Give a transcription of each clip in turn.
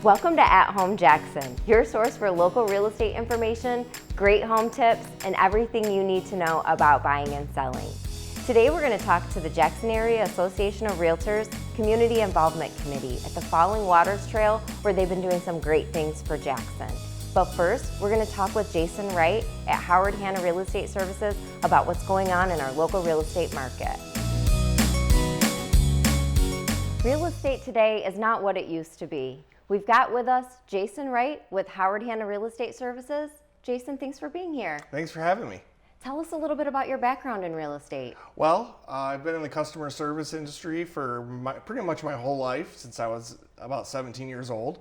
Welcome to At Home Jackson, your source for local real estate information, great home tips, and everything you need to know about buying and selling. Today we're going to talk to the Jackson Area Association of Realtors Community Involvement Committee at the Falling Waters Trail, where they've been doing some great things for Jackson. But first, we're going to talk with Jason Wright at Howard Hanna Real Estate Services about what's going on in our local real estate market. Real estate today is not what it used to be. We've got with us Jason Wright with Howard Hanna Real Estate Services. Jason, thanks for being here. Thanks for having me. Tell us a little bit about your background in real estate. Well, I've been in the customer service industry for pretty much my whole life, since I was about 17 years old.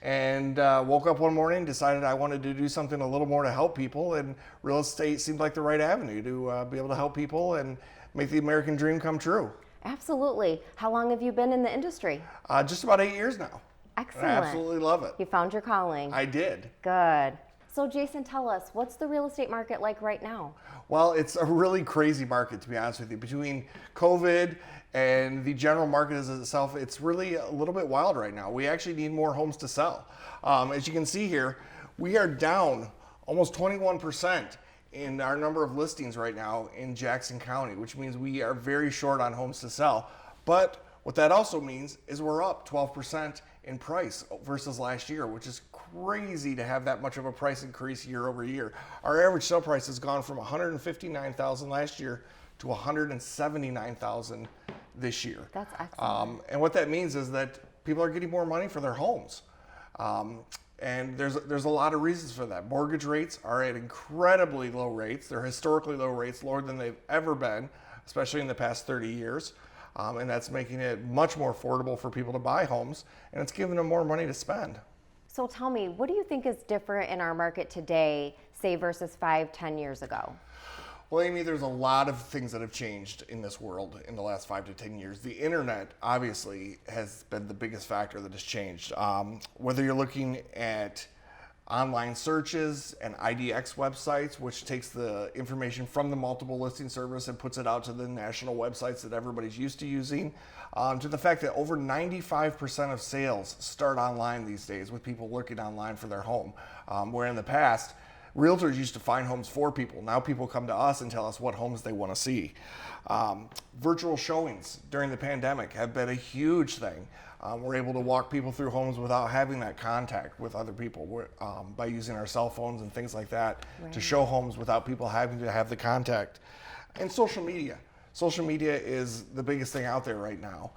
And woke up one morning, decided I wanted to do something a little more to help people, and real estate seemed like the right avenue to be able to help people and make the American dream come true. Absolutely. How long have you been in the industry? Just about 8 years now. Excellent. I absolutely love it. You found your calling. I did. Good. So Jason, tell us, what's the real estate market like right now? Well, it's a really crazy market, to be honest with you. Between COVID and the general market as itself, it's really a little bit wild right now. We actually need more homes to sell. As you can see here, we are down almost 21% in our number of listings right now in Jackson County, which means we are very short on homes to sell. But what that also means is we're up 12% in price versus last year, which is crazy to have that much of a price increase year over year. Our average sale price has gone from $159,000 last year to $179,000 this year. That's excellent. And what that means is that people are getting more money for their homes. And there's a lot of reasons for that. Mortgage rates are at incredibly low rates. They're historically low rates, lower than they've ever been, especially in the past 30 years. And that's making it much more affordable for people to buy homes, and it's giving them more money to spend. So tell me, what do you think is different in our market today, say versus 5-10 years ago? Well, Amy, there's a lot of things that have changed in this world in the last 5 to 10 years. The internet obviously has been the biggest factor that has changed. Whether you're looking at online searches and IDX websites, which takes the information from the multiple listing service and puts it out to the national websites that everybody's used to using, to the fact that over 95% of sales start online these days with people looking online for their home. Where in the past, realtors used to find homes for people. Now people come to us and tell us what homes they want to see. Virtual showings during the pandemic have been a huge thing. We're able to walk people through homes without having that contact with other people by using our cell phones and things like that, right, to show homes without people having to have the contact. And social media. Social media is the biggest thing out there right now.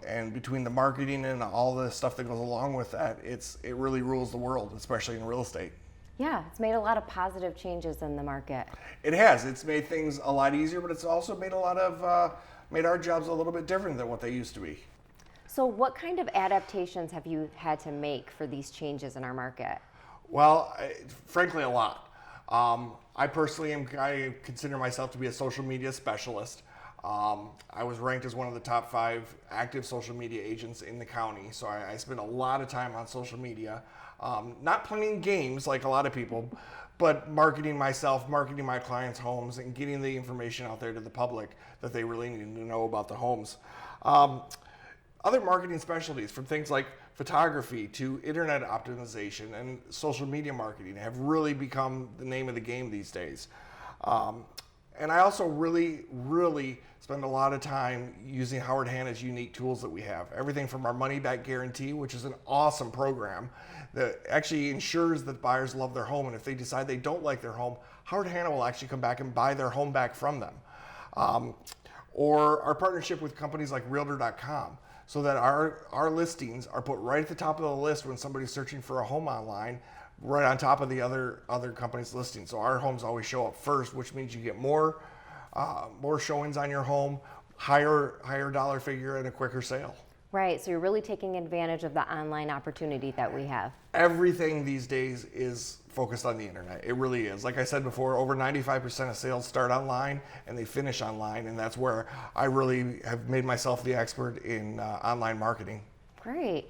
And between the marketing and all the stuff that goes along with that, it really rules the world, especially in real estate. Yeah, it's made a lot of positive changes in the market. It has. It's made things a lot easier, but it's also made made our jobs a little bit different than what they used to be. So what kind of adaptations have you had to make for these changes in our market? Well, frankly, a lot. I personally I consider myself to be a social media specialist. I was ranked as one of the top 5 active social media agents in the county, so I spend a lot of time on social media. Not playing games like a lot of people, but marketing myself, marketing my clients' homes, and getting the information out there to the public that they really need to know about the homes. Other marketing specialties, from things like photography to internet optimization and social media marketing, have really become the name of the game these days. And I also really spend a lot of time using Howard Hanna's unique tools that we have. Everything from our money back guarantee, which is an awesome program that actually ensures that buyers love their home, and if they decide they don't like their home, Howard Hanna will actually come back and buy their home back from them. Or our partnership with companies like Realtor.com, so that our listings are put right at the top of the list when somebody's searching for a home online, right on top of the other companies' listings. So our homes always show up first, which means you get more showings on your home, higher dollar figure, and a quicker sale. Right, so you're really taking advantage of the online opportunity that we have. Everything these days is focused on the internet. It really is. Like I said before, over 95% of sales start online and they finish online, and that's where I really have made myself the expert in online marketing. Great.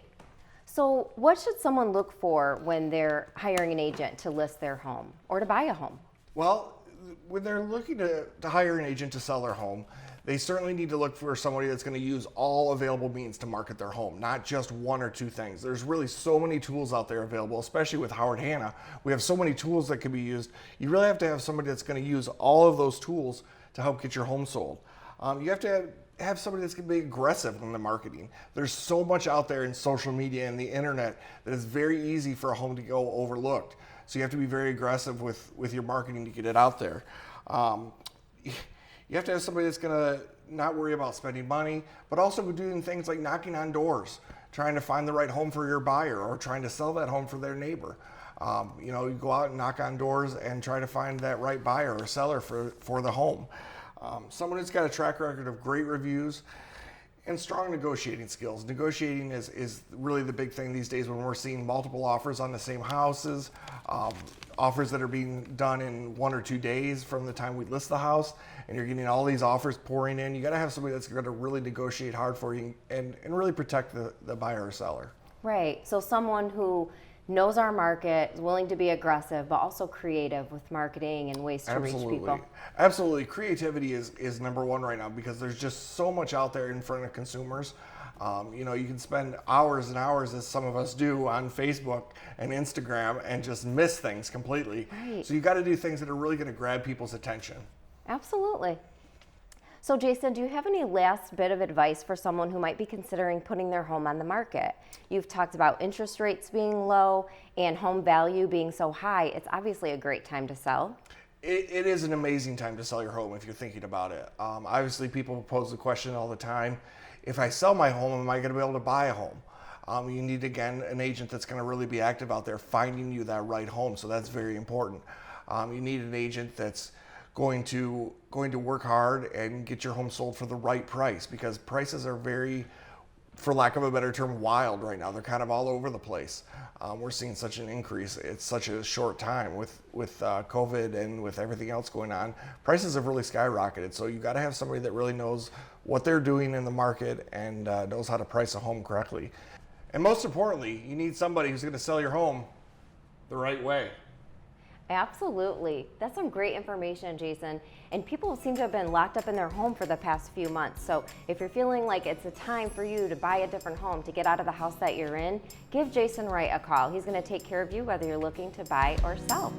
So what should someone look for when they're hiring an agent to list their home or to buy a home? Well, when they're looking to hire an agent to sell their home, they certainly need to look for somebody that's going to use all available means to market their home, not just one or two things. There's really so many tools out there available, especially with Howard Hanna. We have so many tools that can be used. You really have to have somebody that's going to use all of those tools to help get your home sold. You have to have somebody that's going to be aggressive in the marketing. There's so much out there in social media and the internet that it's very easy for a home to go overlooked. So you have to be very aggressive with your marketing to get it out there. You have to have somebody that's going to not worry about spending money, but also doing things like knocking on doors, trying to find the right home for your buyer, or trying to sell that home for their neighbor. You go out and knock on doors and try to find that right buyer or seller for the home. Someone who's got a track record of great reviews and strong negotiating skills. Negotiating is really the big thing these days when we're seeing multiple offers on the same houses, offers that are being done in 1 or 2 days from the time we list the house, and you're getting all these offers pouring in. You got to have somebody that's going to really negotiate hard for you and really protect the buyer or seller. Right. So someone who knows our market, is willing to be aggressive, but also creative with marketing and ways to reach people. Absolutely. Creativity is number one right now because there's just so much out there in front of consumers. You can spend hours and hours, as some of us do, on Facebook and Instagram and just miss things completely. Right. So you got to do things that are really going to grab people's attention. Absolutely. So Jason, do you have any last bit of advice for someone who might be considering putting their home on the market? You've talked about interest rates being low and home value being so high. It's obviously a great time to sell. It is an amazing time to sell your home if you're thinking about it. Obviously, people pose the question all the time, if I sell my home, am I going to be able to buy a home? You need, again, an agent that's going to really be active out there finding you that right home, so that's very important. You need an agent that's going to work hard and get your home sold for the right price, because prices are very, for lack of a better term, wild right now. They're kind of all over the place. We're seeing such an increase. It's such a short time with COVID and with everything else going on. Prices have really skyrocketed. So you got to have somebody that really knows what they're doing in the market and knows how to price a home correctly. And most importantly, you need somebody who's going to sell your home the right way. Absolutely. That's some great information, Jason. And people seem to have been locked up in their home for the past few months. So if you're feeling like it's a time for you to buy a different home, to get out of the house that you're in, give Jason Wright a call. He's going to take care of you whether you're looking to buy or sell.